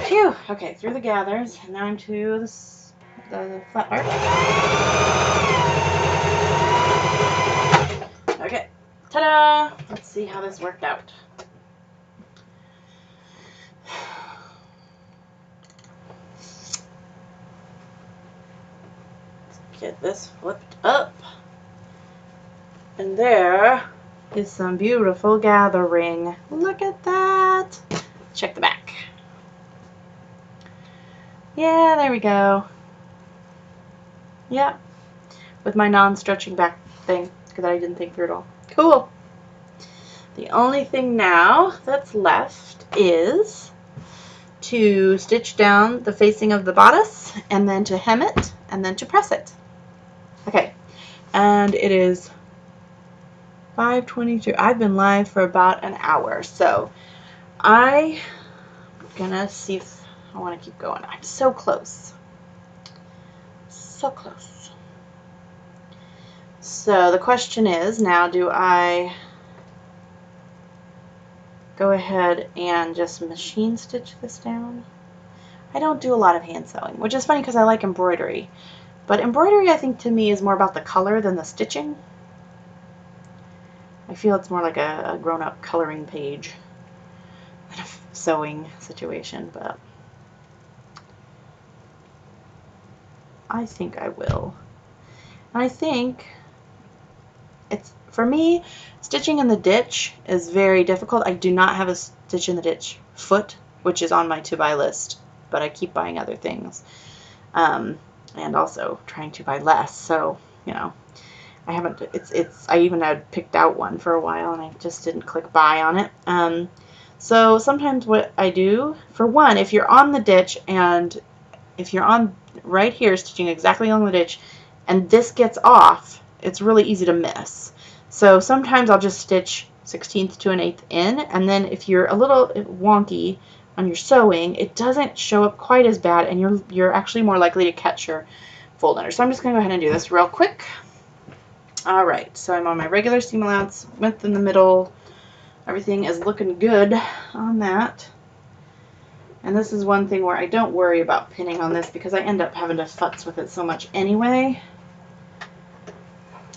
Phew! Okay, through the gathers. And now I'm to the flat part. Okay. Ta-da! Let's see how this worked out. Get this flipped up. And there is some beautiful gathering. Look at that. Check the back. Yeah, there we go. Yeah. With my non-stretching back thing, because I didn't think through it all. Cool. The only thing now that's left is to stitch down the facing of the bodice, and then to hem it, and then to press it. Okay, and it is 5:22. I've been live for about an hour, so I'm gonna see if I want to keep going. I'm so close. So close. So the question is, now do I go ahead and just machine stitch this down? I don't do a lot of hand sewing, which is funny because I like embroidery. But embroidery, I think, to me is more about the color than the stitching. I feel it's more like a grown-up coloring page than a sewing situation, but I think I will. And I think it's, for me, stitching in the ditch is very difficult. I do not have a stitch in the ditch foot, which is on my to-buy list, but I keep buying other things. And also trying to buy less, so, you know, I haven't, I even had picked out one for a while, and I just didn't click buy on it. So sometimes what I do, for one, if you're on the ditch, and if you're on right here, stitching exactly along the ditch, and this gets off, it's really easy to miss. So sometimes I'll just stitch 1/16 to 1/8 in, and then if you're a little wonky on your sewing, it doesn't show up quite as bad, and you're actually more likely to catch your fold under. So I'm just going to go ahead and do this real quick. All right, so I'm on my regular seam allowance, width in the middle. Everything is looking good on that. And this is one thing where I don't worry about pinning on this because I end up having to futz with it so much anyway.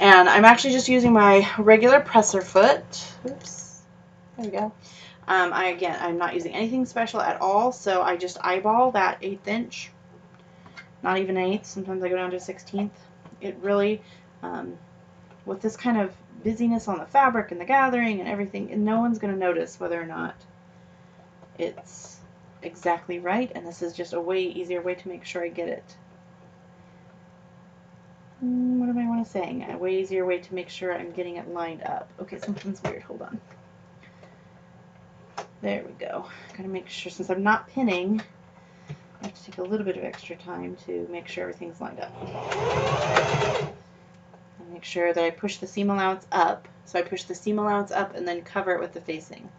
And I'm actually just using my regular presser foot. Oops, there we go. I'm not using anything special at all, so I just eyeball that 1/8 inch. Not even 1/8, sometimes I go down to 1/16. It really, with this kind of busyness on the fabric and the gathering and everything, and no one's going to notice whether or not it's exactly right, and this is just a way easier way to make sure I get it. What am I want to say? A way easier way to make sure I'm getting it lined up. Okay, something's weird. Hold on. There we go. Gotta make sure, since I'm not pinning, I have to take a little bit of extra time to make sure everything's lined up. And make sure that I push the seam allowance up. So I push the seam allowance up and then cover it with the facing.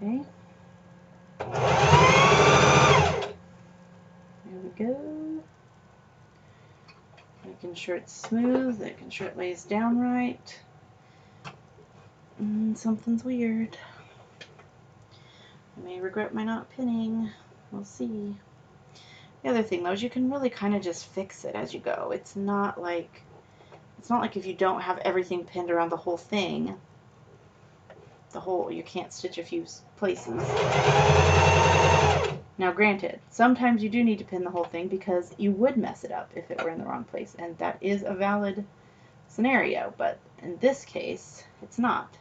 Okay. There we go. Making sure it's smooth, making sure it lays down right. Something's weird. I may regret my not pinning. We'll see. The other thing though is you can really kind of just fix it as you go. It's not like if you don't have everything pinned around the whole thing, you can't stitch a few places. Now granted, sometimes you do need to pin the whole thing because you would mess it up if it were in the wrong place, and that is a valid scenario, but in this case it's not,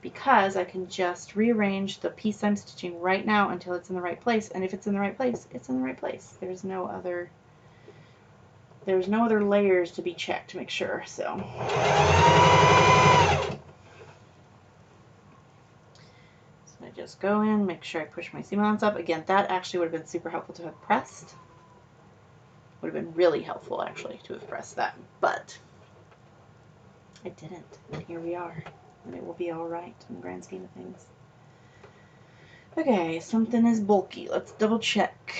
because I can just rearrange the piece I'm stitching right now until it's in the right place, and if it's in the right place, it's in the right place. There's no other layers to be checked to make sure. So I just go in, make sure I push my seam allowance up. Again, that actually would have been super helpful to have pressed. Would have been really helpful actually to have pressed that, but I didn't, and here we are, and it will be all right in the grand scheme of things. Okay, something is bulky. Let's double check.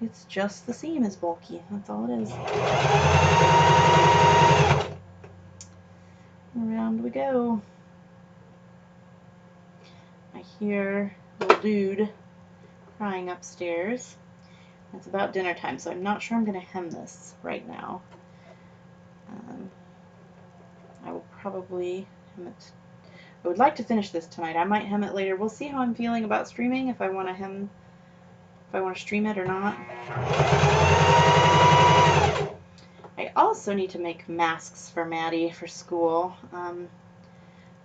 It's just the seam is bulky. That's all it is. Around we go. I hear little dude crying upstairs. It's about dinner time, so I'm not sure I'm going to hem this right now. I will probably hem it. I would like to finish this tonight. I might hem it later. We'll see how I'm feeling about streaming, if I want to stream it or not. I also need to make masks for Maddie for school.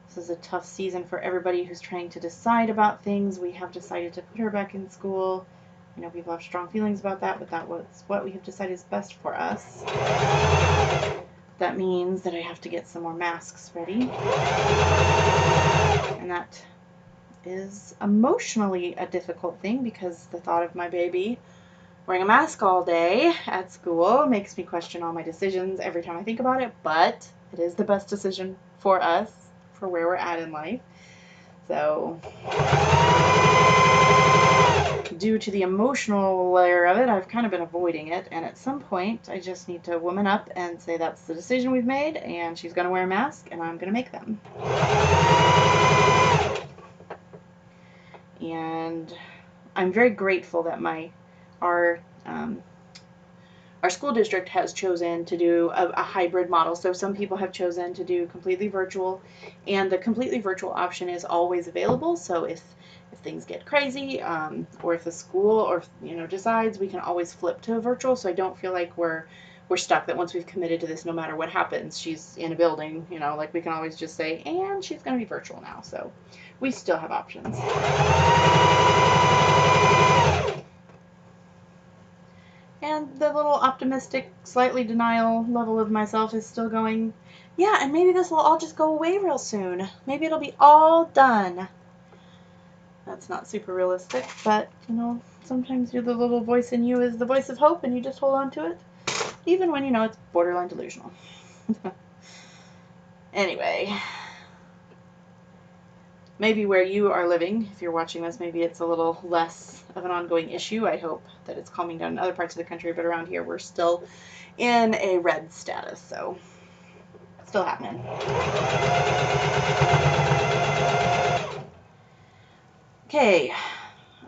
This is a tough season for everybody who's trying to decide about things. We have decided to put her back in school. I know people have strong feelings about that, but that was what we have decided is best for us. That means that I have to get some more masks ready. And that is emotionally a difficult thing, because the thought of my baby wearing a mask all day at school makes me question all my decisions every time I think about it, but it is the best decision for us, for where we're at in life. So due to the emotional layer of it, I've kind of been avoiding it, and at some point I just need to woman up and say that's the decision we've made, and she's going to wear a mask, and I'm going to make them. And I'm very grateful that our school district has chosen to do a hybrid model. So some people have chosen to do completely virtual, and the completely virtual option is always available. So if things get crazy, or if the school decides, we can always flip to a virtual. So I don't feel like we're stuck, that once we've committed to this, no matter what happens, she's in a building, like we can always just say, and she's going to be virtual now. So we still have options. And the little optimistic, slightly denial level of myself is still going, yeah, and maybe this will all just go away real soon. Maybe it'll be all done. That's not super realistic, but, you know, sometimes the little voice in you is the voice of hope, and you just hold on to it, even when you know it's borderline delusional. Anyway, maybe where you are living, if you're watching this, maybe it's a little less of an ongoing issue. I hope that it's calming down in other parts of the country, but around here we're still in a red status, so still happening. Okay,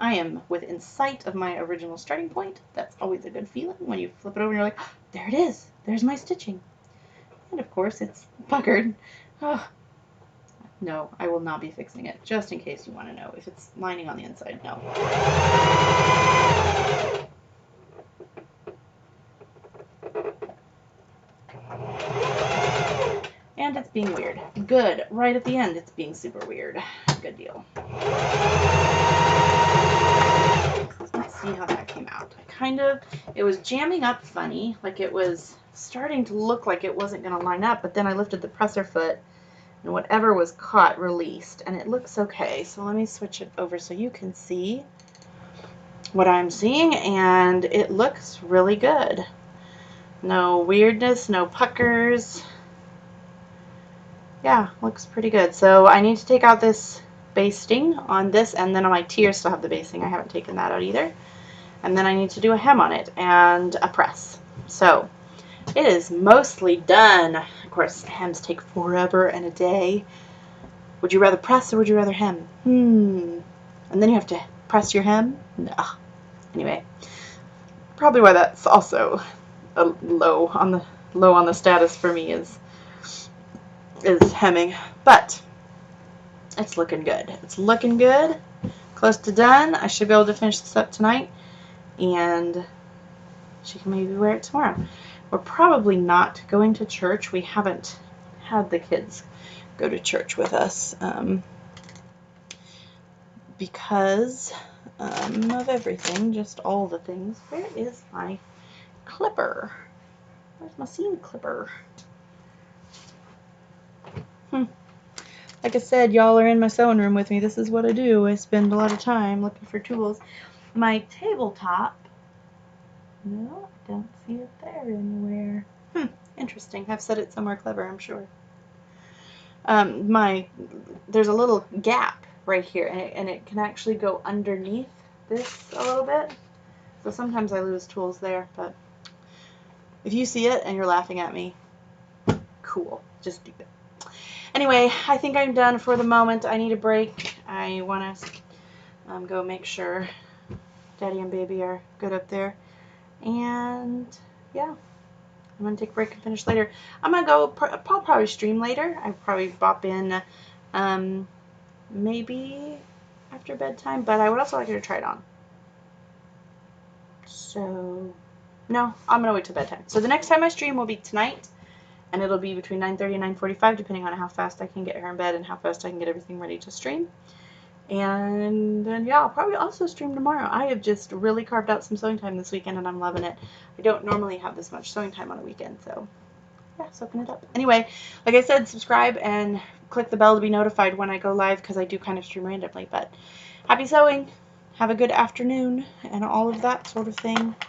I am within sight of my original starting point. That's always a good feeling when you flip it over and you're like, oh, there it is. There's my stitching. And of course it's puckered. Oh, no, I will not be fixing it, just in case you want to know. If it's lining on the inside, no. And it's being weird. Good. Right at the end, it's being super weird. Good deal. Let's see how that came out. It was jamming up funny, like it was starting to look like it wasn't going to line up, but then I lifted the presser foot, and whatever was caught released, and it looks okay. So let me switch it over so you can see what I'm seeing, and it looks really good. No weirdness, no puckers. Yeah, looks pretty good. So I need to take out this basting on this, and then on my tiers still have the basting. I haven't taken that out either. And then I need to do a hem on it and a press. So it is mostly done. Of course, hems take forever and a day. Would you rather press or would you rather hem? And then you have to press your hem? No. Anyway, probably why that's also a low on the status for me is hemming. But it's looking good. It's looking good. Close to done. I should be able to finish this up tonight, and she can maybe wear it tomorrow. We're probably not going to church. We haven't had the kids go to church with us because of everything, just all the things. Where is my clipper? Where's my seam clipper? Like I said, y'all are in my sewing room with me. This is what I do. I spend a lot of time looking for tools. My tabletop, no, I don't see it there anywhere. Interesting. I've set it somewhere clever, I'm sure. There's a little gap right here, and it can actually go underneath this a little bit. So sometimes I lose tools there, but if you see it and you're laughing at me, cool. Just do it. Anyway, I think I'm done for the moment. I need a break. I want to go make sure Daddy and Baby are good up there. And yeah, I'm going to take a break and finish later. I'm going to go, I'll probably stream later. I'll probably bop in maybe after bedtime, but I would also like you to try it on. So, no, I'm going to wait till bedtime. So the next time I stream will be tonight. And it'll be between 9:30 and 9:45, depending on how fast I can get her in bed and how fast I can get everything ready to stream. And then, yeah, I'll probably also stream tomorrow. I have just really carved out some sewing time this weekend, and I'm loving it. I don't normally have this much sewing time on a weekend, so yeah, soaking it up. Anyway, like I said, subscribe and click the bell to be notified when I go live, because I do kind of stream randomly. But happy sewing. Have a good afternoon and all of that sort of thing.